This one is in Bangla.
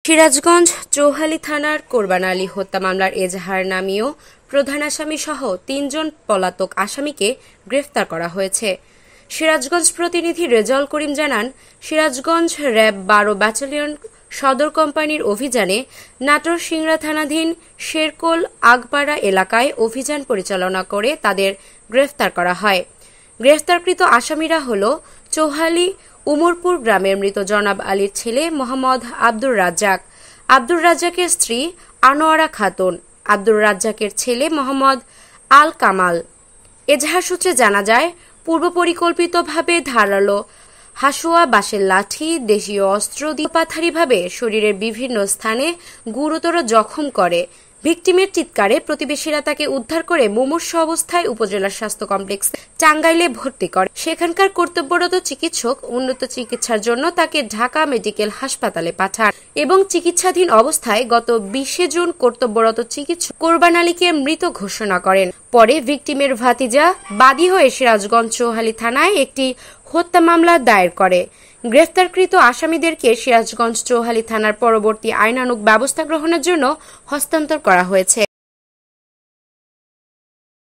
সিরাজগঞ্জ চৌহালি থানার কোরবান আলী হত্যা মামলার এজাহার নামীয় প্রধান আসামি সহ ৩ জন পলাতক আসামিকে গ্রেফতার করা হয়েছে। সিরাজগঞ্জ প্রতিনিধি রেজাউল করিম জানান, সিরাজগঞ্জ র্যাব ১২ ব্যাটালিয়ন সদর কোম্পানির অভিযানে নাটোর সিংড়া থানাধীন শেরকোল আগপাড়া এলাকায় অভিযান পরিচালনা করে তাদের গ্রেফতার করা হয়। গ্রেফতারকৃত আসামিরা হল চৌহালি উমরপুর গ্রামের মৃত জনাব আলীর ছেলে মোহাম্মদ আব্দুর রাজ্জাক, আব্দুর রাজ্জাকের স্ত্রী আনোয়ারা খাতুন, আব্দুর রাজ্জাকের ছেলে মোহাম্মদ আল কামাল। এজাহার সূত্রে জানা যায়, পূর্ব পরিকল্পিতভাবে ধারালো হাসুয়া, বাঁশের লাঠি, দেশীয় অস্ত্র দিয়ে পাথারিভাবে শরীরের বিভিন্ন স্থানে গুরুতর জখম করে। ভিকটিমের চিৎকারে প্রতিবেশীরা তাকে উদ্ধার করে মুমূর্ষু অবস্থায় উপজেলা স্বাস্থ্য কমপ্লেক্স টাঙ্গাইলে ভর্তি করে। সেখানকার কর্তব্যরত চিকিৎসক উন্নত চিকিৎসার জন্য তাকে ঢাকা মেডিকেল হাসপাতালে পাঠান এবং চিকিৎসাধীন অবস্থায় গত ২০ জুন কর্তব্যরত চিকিৎসক কোরবান আলীকে মৃত ঘোষণা করেন। পরে ভিকটিমের ভাতিজা বাদী হয়ে সিরাজগঞ্জ চৌহালি থানায় একটি হত্যা মামলা দায়ের করে। গ্রেফতারকৃত আসামিদেরকে সিরাজগঞ্জ চৌহালি থানার পরবর্তী আইনানুগ ব্যবস্থা গ্রহণের জন্য হস্তান্তর করা হয়েছে।